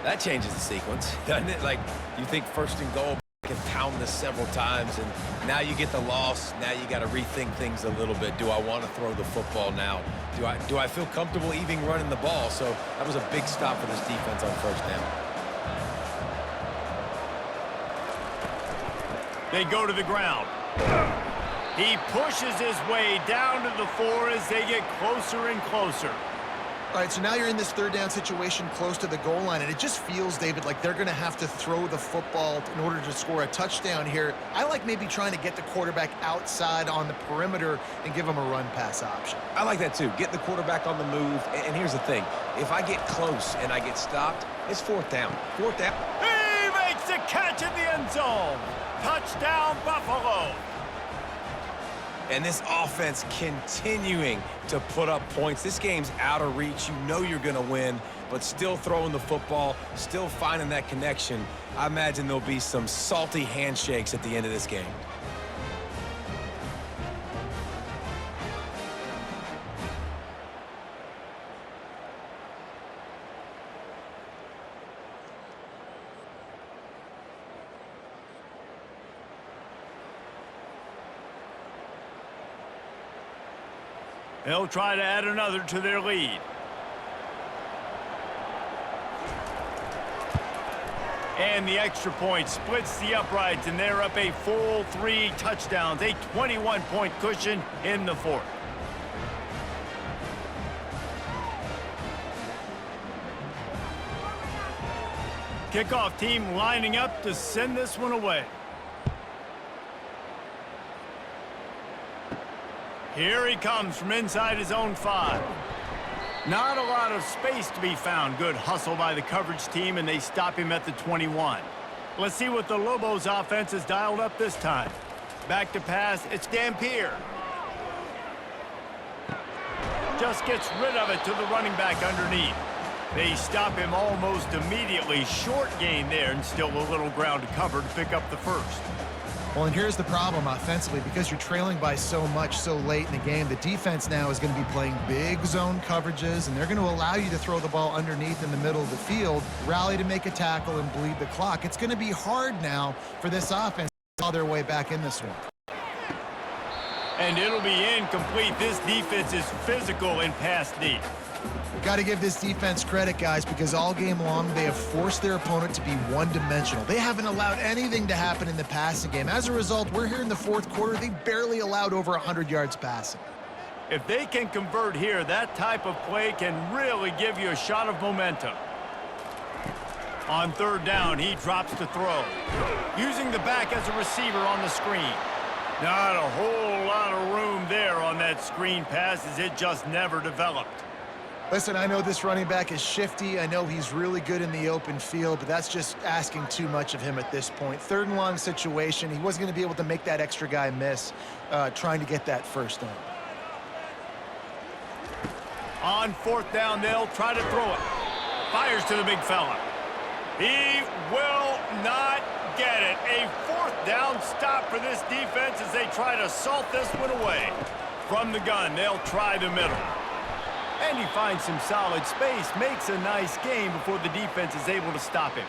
That changes the sequence, doesn't it? Like, you think 1st and goal, can pound this several times, and now you get the loss. Now you got to rethink things a little bit. Do I want to throw the football now? Do I feel comfortable even running the ball? So that was a big stop for this defense on 1st down. They go to the ground. He pushes his way down to the 4 as they get closer and closer. All right, so now you're in this 3rd down situation close to the goal line, and it just feels, David, like they're going to have to throw the football in order to score a touchdown here. I like maybe trying to get the quarterback outside on the perimeter and give him a run-pass option. I like that too. Get the quarterback on the move. And here's the thing. If I get close and I get stopped, it's 4th down. 4th down. He makes the catch in the end zone. Touchdown, Buffalo. And this offense continuing to put up points. This game's out of reach. You know you're going to win, but still throwing the football, still finding that connection. I imagine there'll be some salty handshakes at the end of this game. They'll try to add another to their lead. And the extra point splits the uprights, and they're up a full 3 touchdowns, a 21-point cushion in the 4th. Kickoff team lining up to send this one away. Here he comes from inside his own 5. Not a lot of space to be found. Good hustle by the coverage team, and they stop him at the 21. Let's see what the Lobos offense has dialed up this time. Back to pass, it's Dampier. Just gets rid of it to the running back underneath. They stop him almost immediately. Short gain there, and still a little ground to cover to pick up the 1st. Well, and here's the problem offensively. Because you're trailing by so much so late in the game, the defense now is going to be playing big zone coverages, and they're going to allow you to throw the ball underneath in the middle of the field, rally to make a tackle, and bleed the clock. It's going to be hard now for this offense to claw their way back in this one. And it'll be incomplete. This defense is physical in pass deep. Got to give this defense credit, guys, because all game long they have forced their opponent to be one-dimensional. They haven't allowed anything to happen in the passing game. As a result, we're here in the 4th quarter. They barely allowed over 100 yards passing. If they can convert here, that type of play can really give you a shot of momentum. On 3rd down, he drops to throw. Using the back as a receiver on the screen. Not a whole lot of room there on that screen pass, as it just never developed. Listen, I know this running back is shifty. I know he's really good in the open field, but that's just asking too much of him at this point. 3rd and long situation. He wasn't going to be able to make that extra guy miss trying to get that 1st down. On 4th down, they'll try to throw it. Fires to the big fella. He will not get it. A 4th down stop for this defense as they try to salt this one away. From the gun, they'll try the middle. And he finds some solid space, makes a nice game before the defense is able to stop him.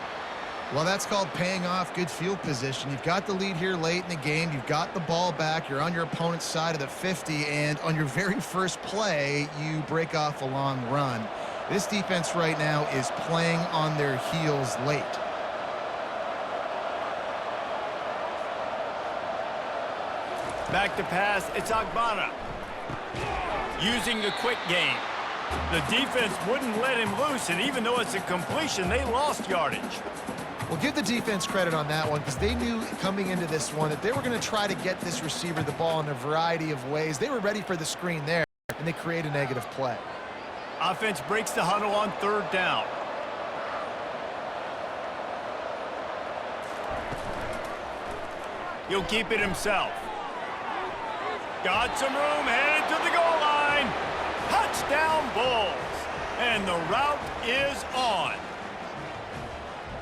Well, that's called paying off good field position. You've got the lead here late in the game. You've got the ball back. You're on your opponent's side of the 50, and on your very first play, you break off a long run. This defense right now is playing on their heels late. Back to pass, it's Agbana. Using the quick game. The defense wouldn't let him loose, and even though it's a completion, they lost yardage. Well, give the defense credit on that one because they knew coming into this one that they were going to try to get this receiver the ball in a variety of ways. They were ready for the screen there, and they create a negative play. Offense breaks the huddle on 3rd down. He'll keep it himself. Got some room, headed to the goal line. Touchdown, Bulls. And the route is on.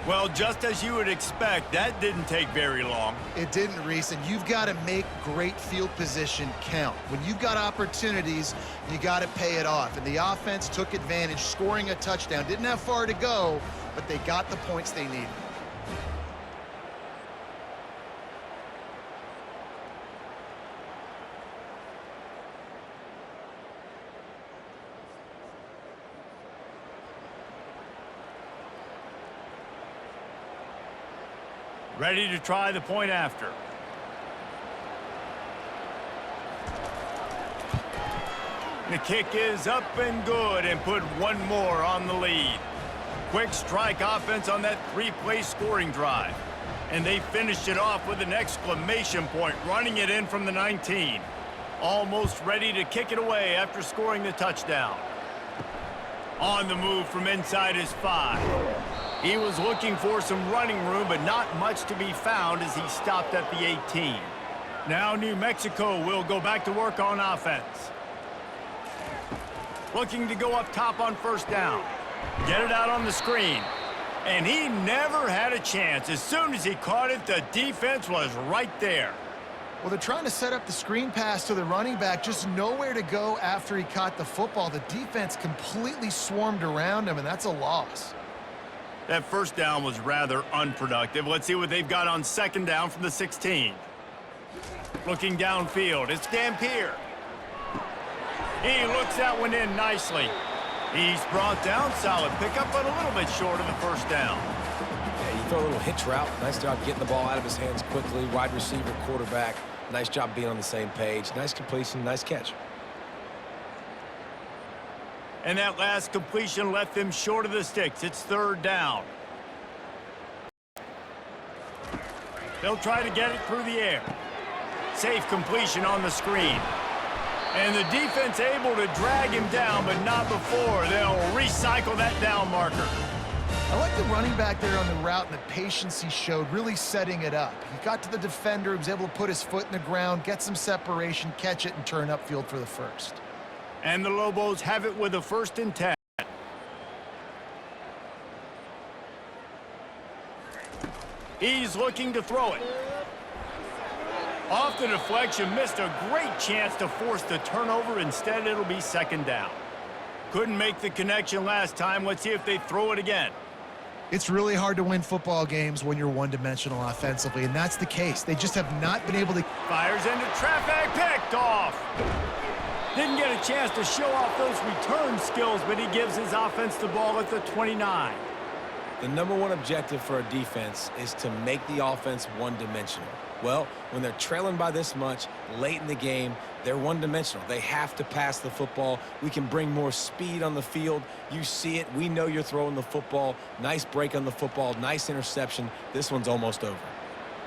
Well, just as you would expect, that didn't take very long. It didn't, Reese, and you've got to make great field position count. When you've got opportunities, you got to pay it off. And the offense took advantage, scoring a touchdown. Didn't have far to go, but they got the points they needed. Ready to try the point after. The kick is up and good, and put one more on the lead. Quick strike offense on that three-play scoring drive. And they finished it off with an exclamation point, running it in from the 19. Almost ready to kick it away after scoring the touchdown. On the move from inside his 5. He was looking for some running room, but not much to be found as he stopped at the 18. Now New Mexico will go back to work on offense. Looking to go up top on first down. Get it out on the screen. And he never had a chance. As soon as he caught it, the defense was right there. Well, they're trying to set up the screen pass to the running back, just nowhere to go after he caught the football. The defense completely swarmed around him, and that's a loss. That first down was rather unproductive. Let's see what they've got on second down from the 16. Looking downfield, it's Dampier. He looks that one in nicely. He's brought down, solid pickup, but a little bit short of the first down. Yeah, you throw a little hitch route. Nice job getting the ball out of his hands quickly. Wide receiver, quarterback. Nice job being on the same page. Nice completion, nice catch. And that last completion left them short of the sticks. It's third down. They'll try to get it through the air. Safe completion on the screen. And the defense able to drag him down, but not before. They'll recycle that down marker. I like the running back there on the route and the patience he showed, really setting it up. He got to the defender, he was able to put his foot in the ground, get some separation, catch it, and turn upfield for the first. And the Lobos have it with a 1st and 10. He's looking to throw it. Off the deflection, missed a great chance to force the turnover. Instead, it'll be second down. Couldn't make the connection last time. Let's see if they throw it again. It's really hard to win football games when you're one-dimensional offensively, and that's the case. They just have not been able to... Fires into traffic, picked off. Didn't get a chance to show off those return skills, but he gives his offense the ball at the 29. The #1 objective for a defense is to make the offense one-dimensional. Well, when they're trailing by this much late in the game, they're one-dimensional. They have to pass the football. We can bring more speed on the field. You see it. We know you're throwing the football. Nice break on the football. Nice interception. This one's almost over.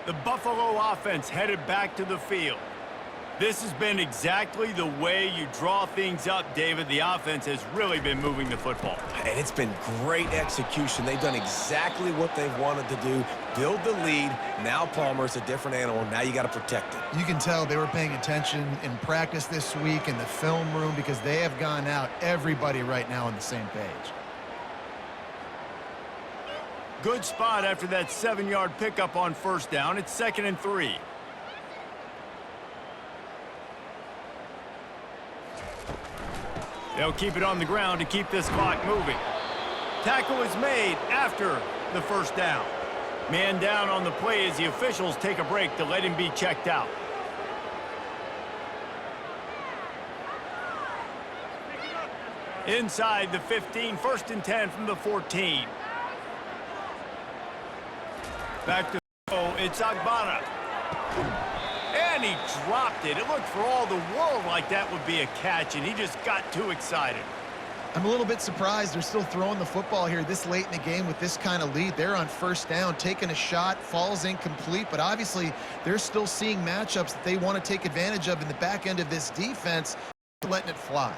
The Buffalo offense headed back to the field. This has been exactly the way you draw things up, David. The offense has really been moving the football. And it's been great execution. They've done exactly what they've wanted to do. Build the lead. Now Palmer's a different animal. Now you got to protect it. You can tell they were paying attention in practice this week in the film room because they have gone out, everybody right now on the same page. Good spot after that 7-yard pickup on first down. It's 2nd and 3. They'll keep it on the ground to keep this clock moving. Tackle is made after the first down. Man down on the play as the officials take a break to let him be checked out. Inside the 15, 1st and 10 from the 14. Back to it's Agbana. And he dropped it. It looked for all the world like that would be a catch, and he just got too excited. I'm a little bit surprised they're still throwing the football here this late in the game with this kind of lead. They're on first down, taking a shot, falls incomplete, but obviously they're still seeing matchups that they want to take advantage of in the back end of this defense, letting it fly.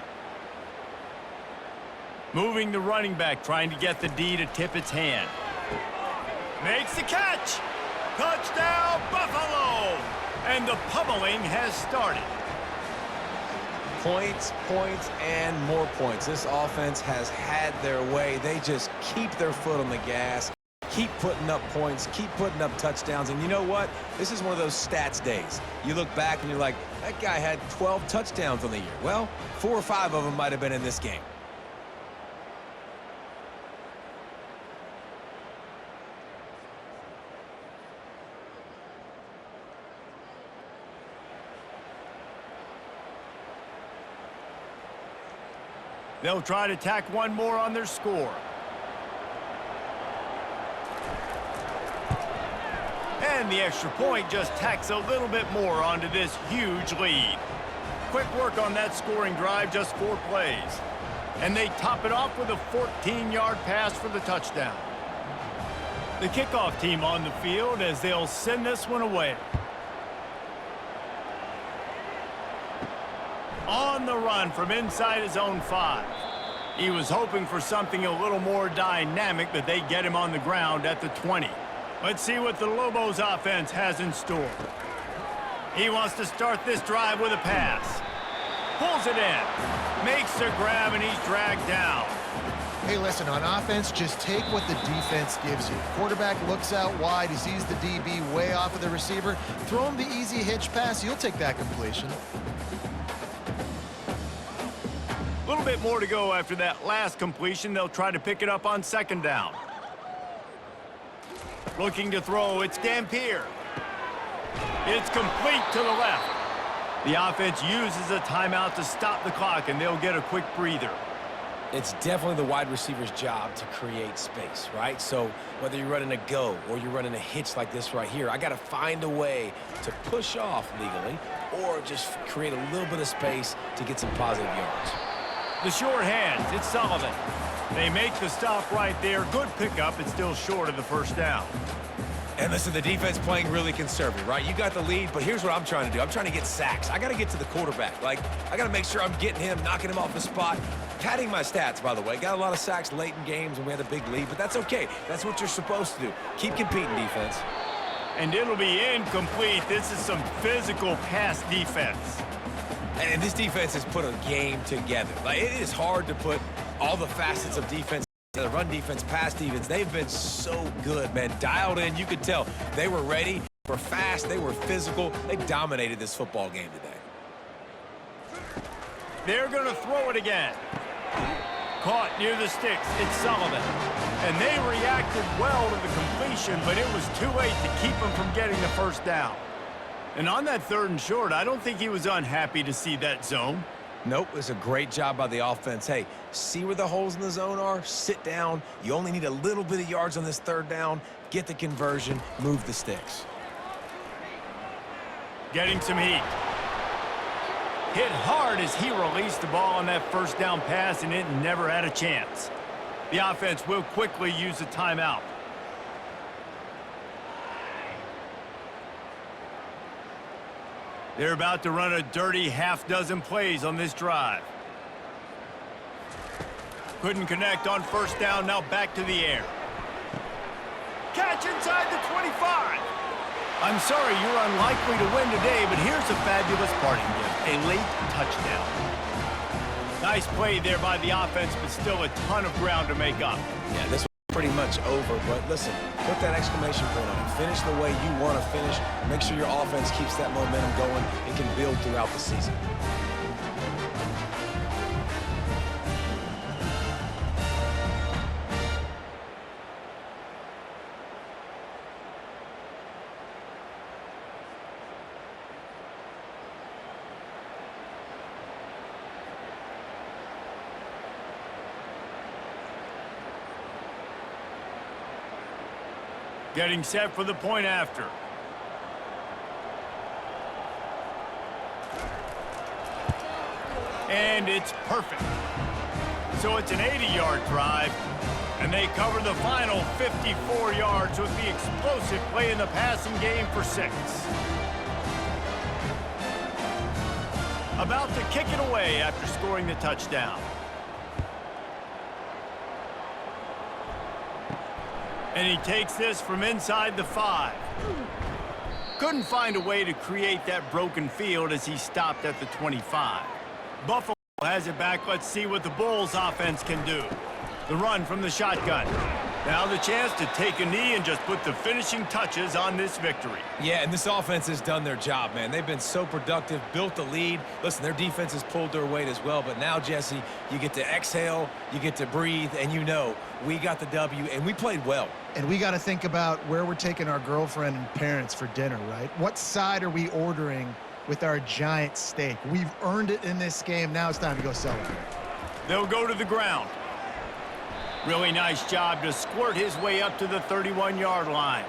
Moving the running back, trying to get the D to tip its hand. Makes the catch. Touchdown, Buffalo! And the pummeling has started. Points, points, and more points. This offense has had their way. They just keep their foot on the gas, keep putting up points, keep putting up touchdowns. And you know what? This is one of those stats days. You look back and you're like, that guy had 12 touchdowns on the year. Well, 4 or 5 of them might have been in this game. They'll try to tack one more on their score. And the extra point just tacks a little bit more onto this huge lead. Quick work on that scoring drive, just 4 plays. And they top it off with a 14-yard pass for the touchdown. The kickoff team on the field as they'll send this one away. On the run from inside his own 5. He was hoping for something a little more dynamic, but they get him on the ground at the 20. Let's see what the Lobos offense has in store. He wants to start this drive with a pass. Pulls it in. Makes the grab, and he's dragged down. Hey, listen, on offense, just take what the defense gives you. Quarterback looks out wide. He sees the DB way off of the receiver. Throw him the easy hitch pass. You'll take that completion. A little bit more to go after that last completion. They'll try to pick it up on 2nd down. Looking to throw, it's Dampier. It's complete to the left. The offense uses a timeout to stop the clock, and they'll get a quick breather. It's definitely the wide receiver's job to create space, right? So whether you're running a go or you're running a hitch like this right here, I got to find a way to push off legally or just create a little bit of space to get some positive yards. The short hands, it's Sullivan. They make the stop right there. Good pickup. It's still short of the 1st down. And listen, the defense playing really conservative, right? You got the lead, but here's what I'm trying to do. I'm trying to get sacks. I got to get to the quarterback. Like, I got to make sure I'm getting him, knocking him off the spot. Padding my stats, by the way. Got a lot of sacks late in games when we had a big lead, but that's okay. That's what you're supposed to do. Keep competing, defense. And it'll be incomplete. This is some physical pass defense. And this defense has put a game together. Like, it is hard to put all the facets of defense, the run defense, pass defense. They've been so good, man. Dialed in. You could tell they were ready. They were fast. They were physical. They dominated this football game today. They're going to throw it again. Caught near the sticks. It's Sullivan. And they reacted well to the completion, but it was too late to keep them from getting the 1st down. And on that 3rd and short, I don't think he was unhappy to see that zone. Nope, it's a great job by the offense. Hey, see where the holes in the zone are? Sit down. You only need a little bit of yards on this 3rd down. Get the conversion. Move the sticks. Getting some heat. Hit hard as he released the ball on that 1st down pass, and it never had a chance. The offense will quickly use a timeout. They're about to run a dirty half-dozen plays on this drive. Couldn't connect on 1st down, now back to the air. Catch inside the 25. I'm sorry you're unlikely to win today, but here's a fabulous parting gift, a late touchdown. Nice play there by the offense, but still a ton of ground to make up. Yeah, this was pretty much over, but listen, put that exclamation point on it. Finish the way you want to finish. Make sure your offense keeps that momentum going and can build throughout the season. Getting set for the point after. And it's perfect. So it's an 80-yard drive, and they cover the final 54 yards with the explosive play in the passing game for 6. About to kick it away after scoring the touchdown. And he takes this from inside the 5. Couldn't find a way to create that broken field as he stopped at the 25. Buffalo has it back. Let's see what the Bulls offense can do. The run from the shotgun. Now the chance to take a knee and just put the finishing touches on this victory. Yeah, and this offense has done their job, man. They've been so productive, built the lead. Listen, their defense has pulled their weight as well. But now, Jesse, you get to exhale, you get to breathe, and you know we got the W, and we played well. And we got to think about where we're taking our girlfriend and parents for dinner, right? What side are we ordering with our giant steak? We've earned it in this game. Now it's time to go celebrate. They'll go to the ground. Really nice job to squirt his way up to the 31-yard line.